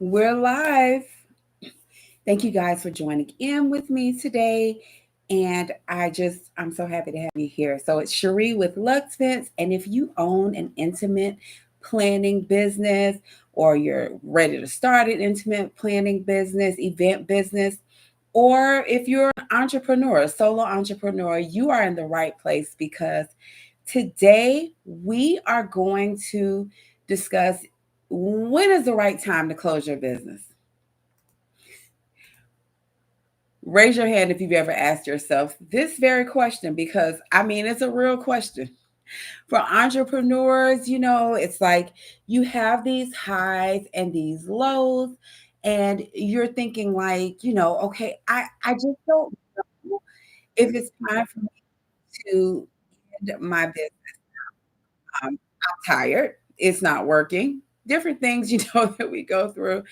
We're live. Thank you guys for joining in with me today. And I'm so happy to have you here. So it's Cherie with Luxvents. And if you own an intimate planning business or you're ready to start an intimate planning business, event business, or if you're an entrepreneur, a solo entrepreneur, you are in the right place because today we are going to discuss when is the right time to close your business. Raise your hand if you've ever asked yourself this very question because I mean, it's a real question. For entrepreneurs, it's like you have these highs and these lows, and you're thinking, like, okay, I just don't know if it's time for me to end my business. I'm tired, it's not working, different things, that we go through.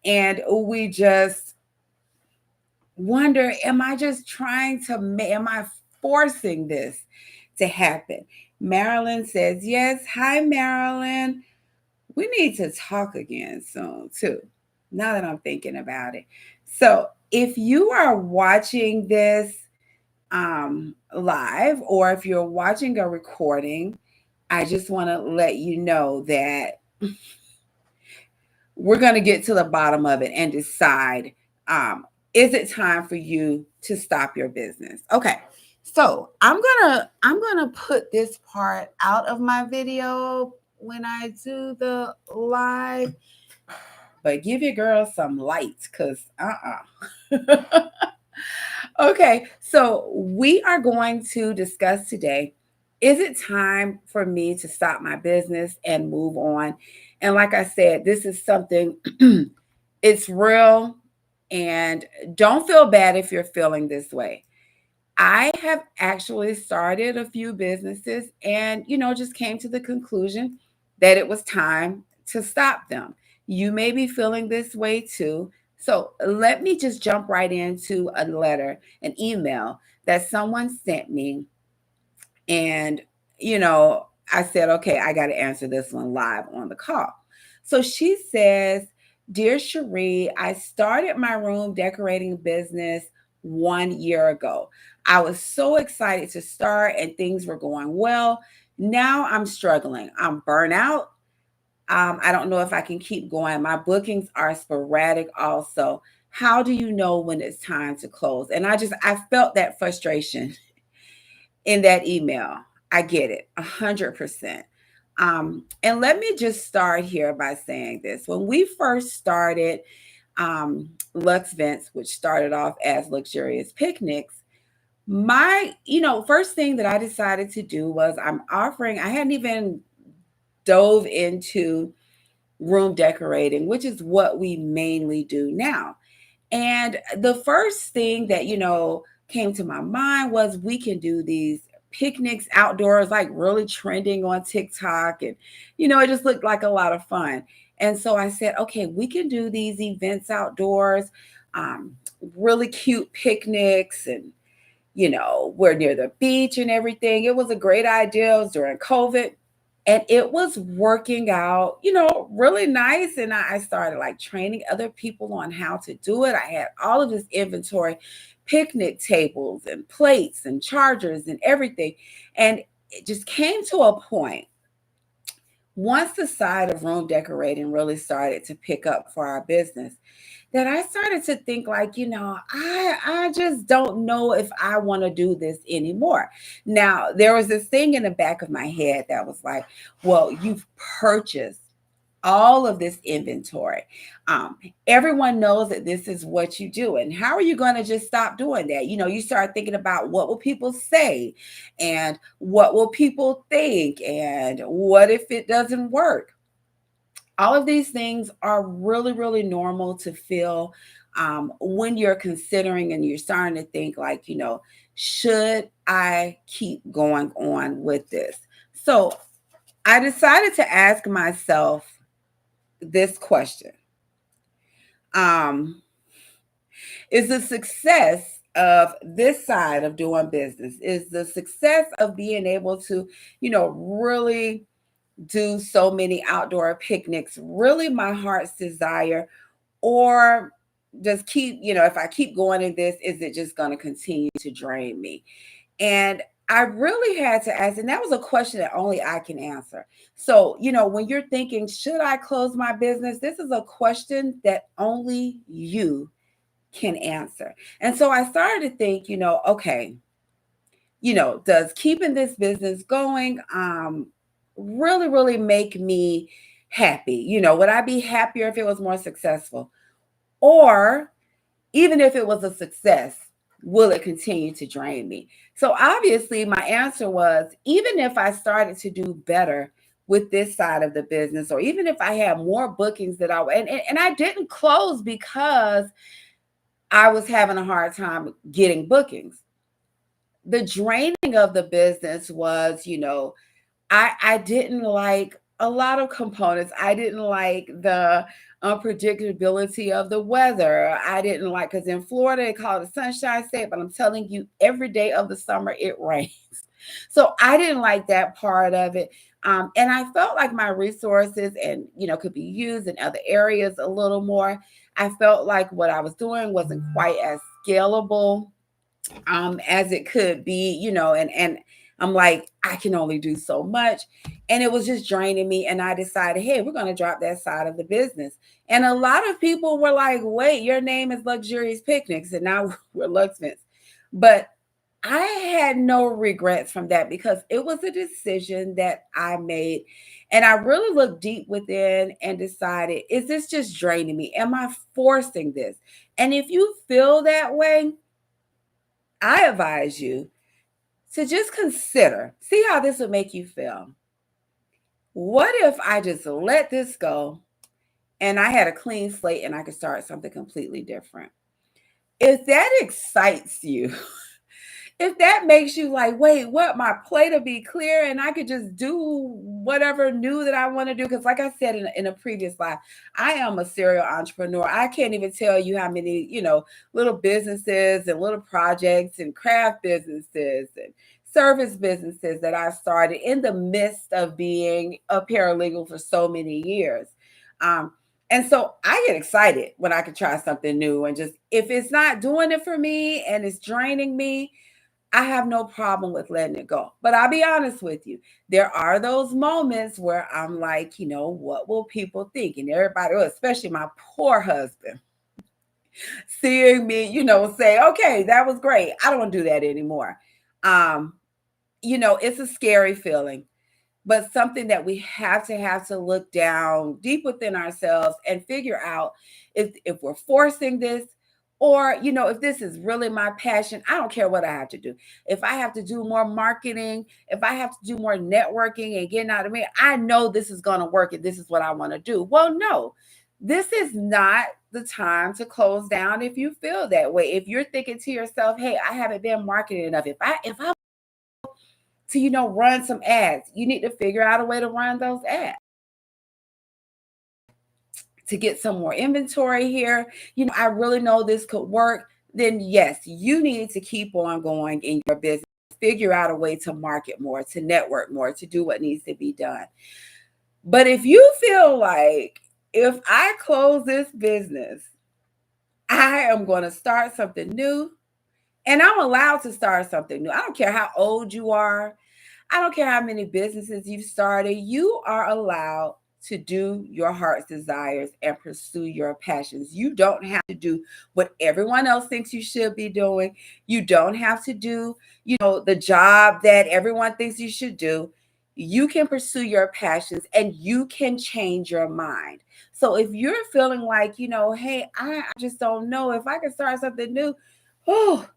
And we just wonder, am I just trying to am I forcing this to happen? Marilyn says yes. Hi, Marilyn. We need to talk again soon too, now that I'm thinking about it. So if you are watching this live, or if you're watching a recording, I just want to let you know that we're going to get to the bottom of it and decide, um, is it time for you to stop your business? Okay. So I'm gonna put this part out of my video when I do the live, but give your girl some lights, because Okay, so we are going to discuss today, is it time for me to stop my business and move on? And like I said, this is something, it's real, and don't feel bad if you're feeling this way. I have actually started a few businesses and, just came to the conclusion that it was time to stop them. You may be feeling this way too. So let me just jump right into a letter, an email that someone sent me. And, you know, I said, okay, I got to answer this one live on the call. So she says, Dear Cherie, I started my room decorating business 1 year ago. I was so excited to start and things were going well. Now I'm struggling. I'm burnt out. I don't know if I can keep going. My bookings are sporadic also. How do you know when it's time to close? And I felt that frustration in that email. I get it 100%. And let me just start here by saying this. When we first started Luxvents, which started off as luxurious picnics, first thing that I decided to do was I hadn't even dove into room decorating, which is what we mainly do now. And the first thing that, came to my mind was we can do these picnics outdoors, like really trending on TikTok. And, it just looked like a lot of fun. And so I said, okay, we can do these events outdoors, um, really cute picnics. And, we're near the beach and everything. It was a great idea. It was during COVID, and it was working out, really nice. And I started like training other people on how to do it. I had all of this inventory, picnic tables and plates and chargers and everything. And it just came to a point, once the side of room decorating really started to pick up for our business, that I started to think, like, I just don't know if I want to do this anymore. Now, there was this thing in the back of my head that was like, well, you've purchased all of this inventory. Um, Everyone knows that this is what you do. And how are you going to just stop doing that? You start thinking about, what will people say? And what will people think? And what if it doesn't work? All of these things are really, really normal to feel, when you're considering and you're starting to think, like, should I keep going on with this? So I decided to ask myself this question. Um, is the success of this side of doing business, is the success of being able to, really do so many outdoor picnics really my heart's desire? or just keep, if I keep going in this, is it just going to continue to drain me? And I really had to ask, and that was a question that only I can answer. So, when you're thinking, should I close my business? This is a question that only you can answer. And so I started to think, okay, does keeping this business going really, really make me happy? Would I be happier if it was more successful? Or even if it was a success, will it continue to drain me? So obviously, my answer was, even if I started to do better with this side of the business, or even if I had more bookings that and I didn't close because I was having a hard time getting bookings. The draining of the business was, I didn't like a lot of components. I didn't like the unpredictability of the weather. I didn't like, because in Florida they call it a sunshine state, but I'm telling you, every day of the summer it rains. So I didn't like that part of it. And I felt like my resources and could be used in other areas a little more. I felt like what I was doing wasn't quite as scalable as it could be, and I'm like, I can only do so much. And it was just draining me. And I decided, hey, we're going to drop that side of the business. And a lot of people were like, wait, your name is Luxurious Picnics, and now we're Luxvents. But I had no regrets from that, because it was a decision that I made. And I really looked deep within and decided, is this just draining me? Am I forcing this? And if you feel that way, I advise you to just consider, see how this would make you feel. What if I just let this go and I had a clean slate and I could start something completely different? If that excites you, if that makes you like, wait, what, my plate will be clear and I could just do whatever new that I want to do. Because like I said in a previous live, I am a serial entrepreneur. I can't even tell you how many, little businesses and little projects and craft businesses and service businesses that I started in the midst of being a paralegal for so many years. Um, and so I get excited when I can try something new, and just, if it's not doing it for me and it's draining me, I have no problem with letting it go. But I'll be honest with you, there are those moments where I'm like, what will people think? And everybody, especially my poor husband, seeing me, say, okay, that was great. I don't want to do that anymore. Um, it's a scary feeling, but something that we have to look down deep within ourselves and figure out if we're forcing this, or if this is really my passion. I don't care what I have to do. If I have to do more marketing, if I have to do more networking and getting out of me, I know this is going to work and this is what I want to do. Well, no, this is not the time to close down. If you feel that way, if you're thinking to yourself, hey, I haven't been marketing enough, if I to run some ads, you need to figure out a way to run those ads to get some more inventory here. I really know this could work. Then yes, you need to keep on going in your business, figure out a way to market more, to network more, to do what needs to be done. But if you feel like, if I close this business, I am going to start something new, and I'm allowed to start something new. I don't care how old you are. I don't care how many businesses you've started. You are allowed to do your heart's desires and pursue your passions. You don't have to do what everyone else thinks you should be doing. You don't have to do, the job that everyone thinks you should do. You can pursue your passions and you can change your mind. So if you're feeling like, hey, I just don't know if I can start something new, oh,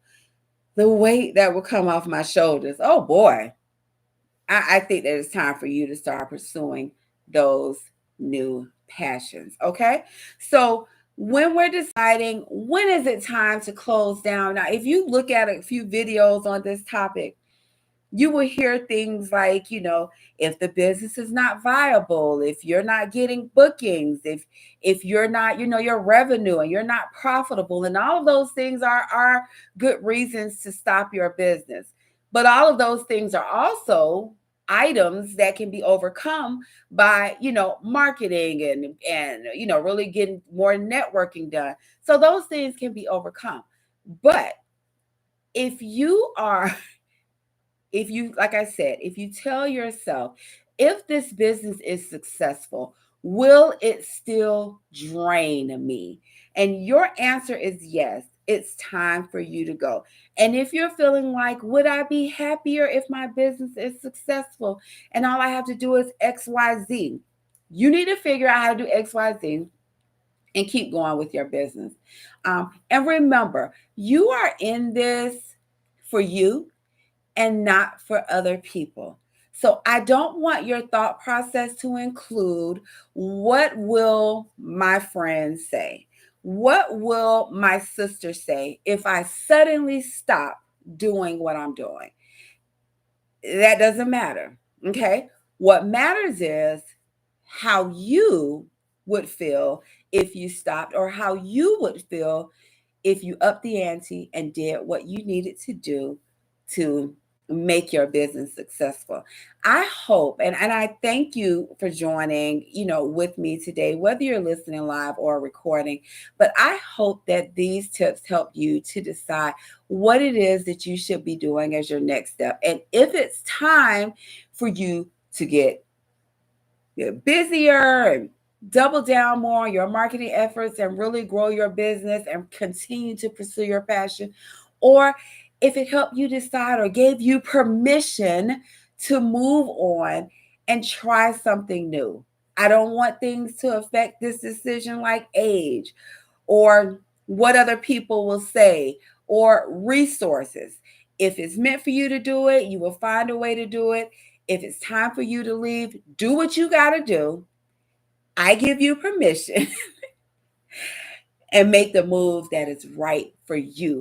the weight that will come off my shoulders. Oh boy. I think that it's time for you to start pursuing those new passions. Okay. So when we're deciding when is it time to close down, now, if you look at a few videos on this topic, you will hear things like, if the business is not viable, if you're not getting bookings, if you're not, your revenue and you're not profitable, and all of those things are good reasons to stop your business. But all of those things are also items that can be overcome by, marketing and really getting more networking done. So those things can be overcome. But if you are if you, like I said, if you tell yourself, if this business is successful, will it still drain me? And your answer is yes. It's time for you to go. And if you're feeling like, would I be happier if my business is successful and all I have to do is XYZ? You need to figure out how to do XYZ and keep going with your business. And remember, you are in this for you and not for other people. So I don't want your thought process to include, what will my friends say? What will my sister say if I suddenly stop doing what I'm doing? That doesn't matter. Okay. What matters is how you would feel if you stopped, or how you would feel if you upped the ante and did what you needed to do to make your business successful. I hope, and I thank you for joining, with me today, whether you're listening live or recording, but I hope that these tips help you to decide what it is that you should be doing as your next step. And if it's time for you to get busier and double down more on your marketing efforts and really grow your business and continue to pursue your passion, or if it helped you decide or gave you permission to move on and try something new. I don't want things to affect this decision like age or what other people will say or resources. If it's meant for you to do it, you will find a way to do it. If it's time for you to leave, do what you got to do. I give you permission and make the move that is right for you.